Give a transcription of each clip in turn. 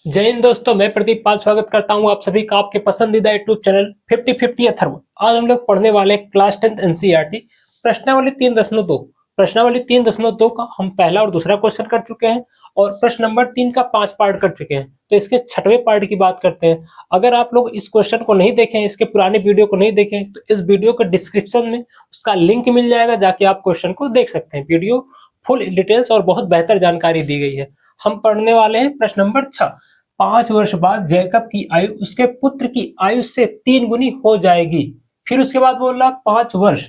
जय हिंद दोस्तों, मैं प्रदीप पाल स्वागत करता हूं आप सभी का आपके पसंदीदा यूट्यूब चैनल 50-50 अथर्व। आज हम लोग पढ़ने वाले हैं क्लास 10 एनसीईआरटी प्रश्नावली 3.2। प्रश्नावली 3.2 का हम पहला और दूसरा क्वेश्चन कर चुके हैं और प्रश्न नंबर 3 का 5 पार्ट कर चुके हैं। तो इसके छठवें पार्ट की बात करते हैं। अगर आप लोग इस क्वेश्चन को नहीं देखें, इसके पुराने वीडियो को नहीं देखें, तो इस वीडियो के डिस्क्रिप्शन में उसका लिंक मिल जाएगा, जाके आप क्वेश्चन को देख सकते हैं। वीडियो फुल डिटेल्स और बहुत बेहतर जानकारी दी गई है। हम पढ़ने वाले हैं प्रश्न नंबर 6। 5 वर्ष बाद जैकब की आयु उसके पुत्र की आयु से 3 गुनी हो जाएगी। फिर उसके बाद बोल रहा 5 वर्ष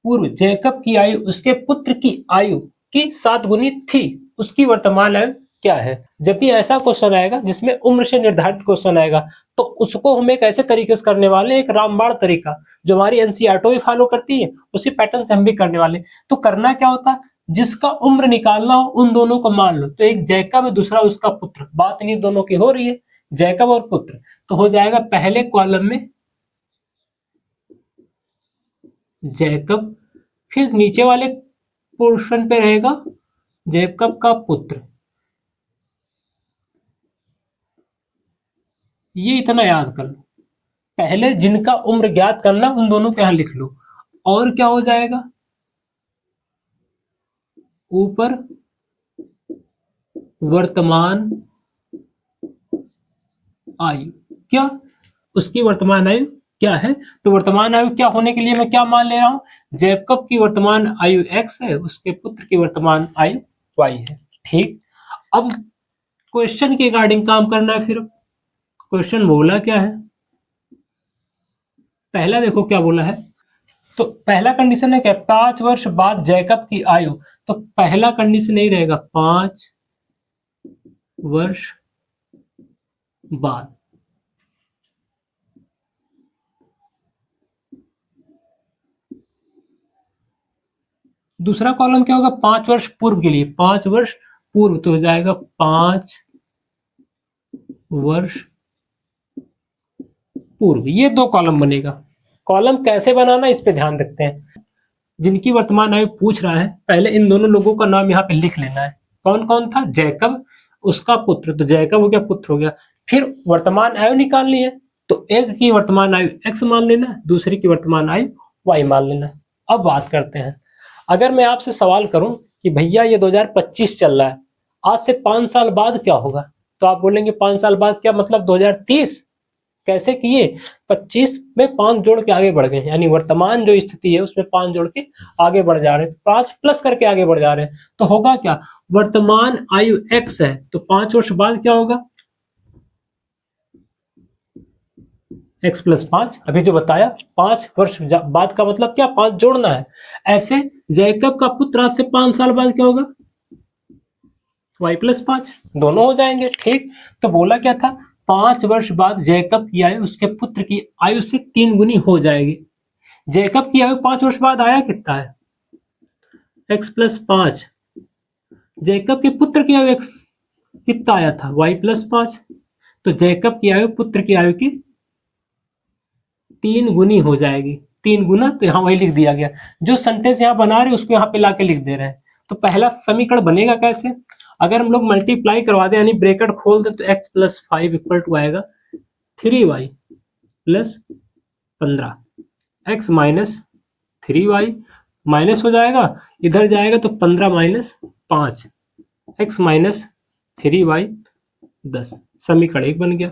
पूर्व जैकब की आयु उसके पुत्र की आयु की 7 गुनी थी, उसकी वर्तमान आयु क्या है। जब भी ऐसा क्वेश्चन आएगा जिसमें उम्र से निर्धारित क्वेश्चन आएगा, तो उसको हम एक ऐसे तरीके से करने वाले हैं, एक रामबाण तरीका जो हमारी एनसीईआरटी भी फॉलो करती है, उसी पैटर्न से हम भी करने वाले। तो करना क्या होता है, जिसका उम्र निकालना हो उन दोनों को मान लो। तो एक जैकब है, दूसरा उसका पुत्र। बात इन्हीं दोनों की हो रही है, जैकब और पुत्र। तो हो जाएगा पहले कॉलम में जैकब, फिर नीचे वाले पोर्शन पे रहेगा जैकब का पुत्र। ये इतना याद कर लो। पहले जिनका उम्र ज्ञात करना उन दोनों को यहां लिख लो। और क्या हो जाएगा, ऊपर वर्तमान आयु क्या, उसकी वर्तमान आयु क्या है। तो वर्तमान आयु क्या होने के लिए मैं क्या मान ले रहा हूं, जैकब की वर्तमान आयु x है, उसके पुत्र की वर्तमान आयु y है। ठीक, अब क्वेश्चन के रिगार्डिंग काम करना है। फिर क्वेश्चन बोला क्या है, पहला देखो क्या बोला है। तो पहला कंडीशन है क्या, 5 वर्ष बाद जैकब की आयु। तो पहला कंडीशन यही रहेगा, 5 वर्ष बाद। दूसरा कॉलम क्या होगा, 5 वर्ष पूर्व के लिए, 5 वर्ष पूर्व। तो हो जाएगा 5 वर्ष पूर्व। ये 2 कॉलम बनेगा। कॉलम कैसे बनाना इस पे ध्यान रखते हैं। जिनकी वर्तमान आयु पूछ रहा है, पहले इन दोनों लोगों का नाम यहाँ पे लिख लेना है। कौन कौन था, जैकब, उसका पुत्र। तो जैकब हो गया, पुत्र हो गया। फिर वर्तमान आयु निकालनी है, तो एक की वर्तमान आयु x मान लेना है, दूसरी की वर्तमान आयु y मान लेना है। अब बात करते हैं, अगर मैं आपसे सवाल करूं कि भैया ये 2025 चल रहा है, आज से 5 साल बाद क्या होगा, तो आप बोलेंगे 5 साल बाद क्या मतलब 2030। कैसे किए, 25 में 5 जोड़ के आगे बढ़ गए, यानी वर्तमान जो स्थिति है उसमें 5 जोड़ के आगे बढ़ जा रहे हैं, 5 प्लस करके आगे बढ़ जा रहे हैं। तो होगा क्या, वर्तमान आयु x है, तो 5 वर्ष बाद क्या होगा, x प्लस 5। अभी जो बताया 5 वर्ष बाद का मतलब क्या, 5 जोड़ना है। ऐसे जैकब का पुत्र आज से 5 साल बाद क्या होगा, y प्लस 5, दोनों हो जाएंगे। ठीक, तो बोला क्या था, 5 वर्ष बाद जैकब की आयु उसके पुत्र की आयु से 3 गुनी हो जाएगी। जैकब की आयु 5 वर्ष बाद आया कितना है, x प्लस 5। जैकब के पुत्र की आयु x कितना आया था, y प्लस 5। तो जैकब की आयु पुत्र की आयु की 3 गुनी हो जाएगी। 3 गुना, तो यहाँ वही लिख दिया गया। जो सेंटेंस यहाँ बना रहे उसको यहाँ पे लाके लिख दे रहे हैं। तो पहला समीकरण बनेगा कैसे, अगर हम लोग मल्टीप्लाई करवा दें, यानी ब्रैकेट खोल दें, तो x प्लस 5 इक्वल टू आएगा 3y plus 15, x minus 3y minus हो जाएगा, इधर जाएगा तो 15 माइनस 5, x माइनस 3y 10। समीकरण 1 बन गया।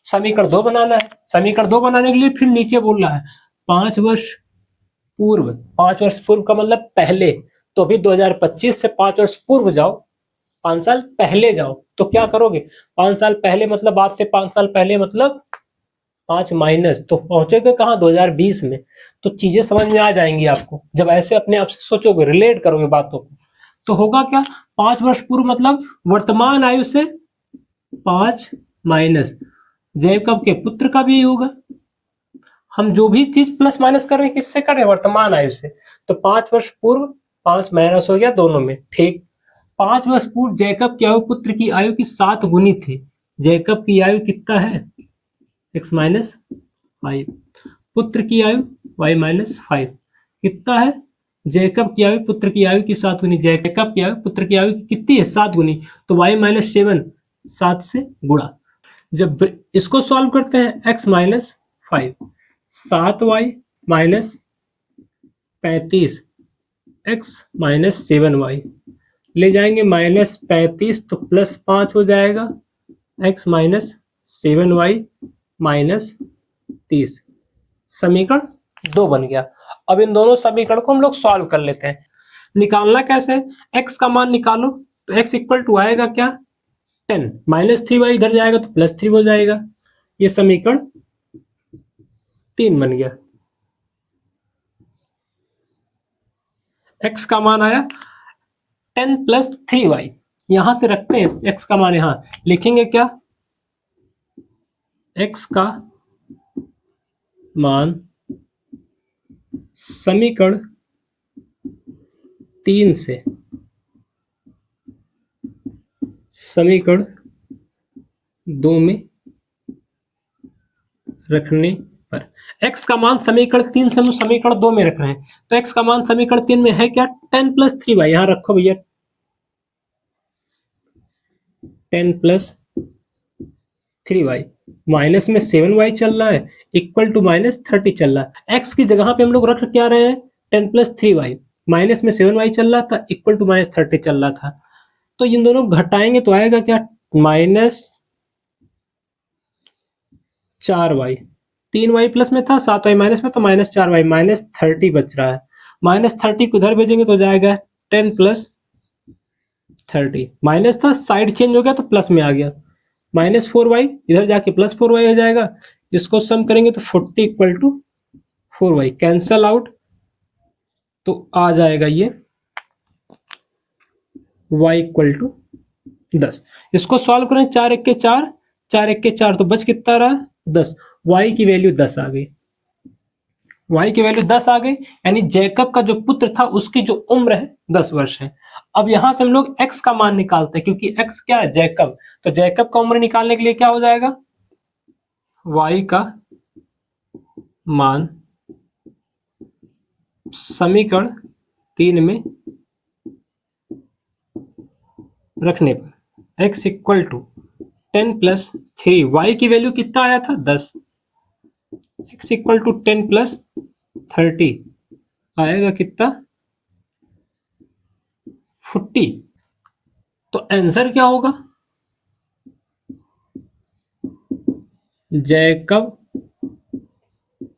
समीकरण 2 बनाना है। समीकरण 2 बनाने के लिए फिर नीचे बोल रहा है 5 वर्ष पूर्व। 5 वर्ष पूर्व का मतलब पहले। तो अभी 2025 से 5 वर्ष पूर्व जाओ, 5 साल पहले जाओ। तो क्या करोगे, 5 साल पहले मतलब आज से 5 साल पहले मतलब 5 माइनस, तो पहुंचोगे कहाँ, 2020 में। तो चीजें समझ में आ जाएंगी आपको जब ऐसे अपने आप से सोचोगे, रिलेट करोगे बातों को। तो होगा क्या, 5 वर्ष पूर्व मतलब वर्तमान आयु से 5 माइनस जैकब के पुत्र का भी होगा। हम जो भी चीज प्लस माइनस कर रहे हैं किससे कर रहे हैं, वर्तमान आयु से। तो 5 वर्ष पूर्व 5 माइनस हो गया दोनों में। ठीक, 5 वर्ष पूर्व जैकब की आयु पुत्र की आयु की 7 गुनी थी। जैकब की आयु कितना है, x माइनस 5, पुत्र की आयु y माइनस 5 कितना है, जैकब की आयु पुत्र की आयु की 7 गुनी। जैकब की आयु पुत्र की आयु की कितनी है, 7 गुनी। तो y माइनस 7 7 से गुणा। जब इसको सॉल्व करते हैं x minus 5, 7y minus 35 x minus 7y, ले जाएंगे माइनस 35 तो प्लस 5 हो जाएगा x माइनस 7y माइनस 30। समीकरण 2 बन गया। अब इन दोनों समीकरण को हम लोग सॉल्व कर लेते हैं। निकालना कैसे है, x का मान निकालो तो x इक्वल टू आएगा क्या 10, माइनस 3y इधर जाएगा तो प्लस 3 हो जाएगा। ये समीकरण 3 बन गया। x का मान आया 10 प्लस 3y, यहां से रखते हैं x का मान, यहां लिखेंगे क्या, x का मान समीकरण 3 से समीकरण 2 में रखने पर, x का मान समीकरण 3 से हम समीकरण 2 में रख रहे हैं, तो x का मान समीकरण 3 में है क्या 10 प्लस 3y, यहां रखो भैया 10 प्लस 3y, माइनस में 7y चल रहा है इक्वल टू माइनस 30 चल रहा है। x की जगह पे हम लोग रख क्या रहे हैं 10 प्लस 3y, माइनस में 7y चल रहा था इक्वल टू माइनस 30 चल रहा था। तो इन दोनों घटाएंगे तो आएगा क्या माइनस 4y, 3y प्लस में था 7y माइनस में, तो माइनस 4y, माइनस 30 बच रहा है। माइनस 30 को इधर भेजेंगे तो जाएगा 10 प्लस 30, माइनस था साइड चेंज हो गया तो प्लस में आ गया, माइनस 4y इधर जाके प्लस 4y हो जाएगा। इसको सम करेंगे तो 40 equal to 4y, cancel out तो आ जाएगा ये y इक्वल टू 10। इसको सॉल्व करें 4 एक के 4, 4 एक के 4 तो बच कितना रहा 10, y की वैल्यू 10 आ गई। y की वैल्यू 10 आ गई, यानी जैकब का जो पुत्र था उसकी जो उम्र है 10 वर्ष है। अब यहां से हम लोग x का मान निकालते हैं, क्योंकि x क्या है जैकब, तो जैकब का उम्र निकालने के लिए क्या हो जाएगा, y का मान समीकरण 3 में रखने पर x equal to 10 plus 3, y की वैल्यू कितना आया था 10, x इक्वल टू 10 प्लस 30 आएगा कितना 40। तो आंसर क्या होगा, जैकब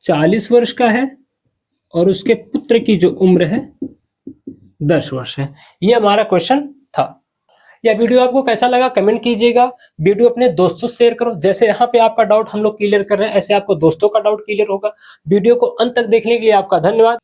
40 वर्ष का है और उसके पुत्र की जो उम्र है 10 वर्ष है। ये हमारा क्वेश्चन था। यह वीडियो आपको कैसा लगा कमेंट कीजिएगा, वीडियो अपने दोस्तों से शेयर करो। जैसे यहाँ पे आपका डाउट हम लोग क्लियर कर रहे हैं, ऐसे आपको दोस्तों का डाउट क्लियर होगा। वीडियो को अंत तक देखने के लिए आपका धन्यवाद।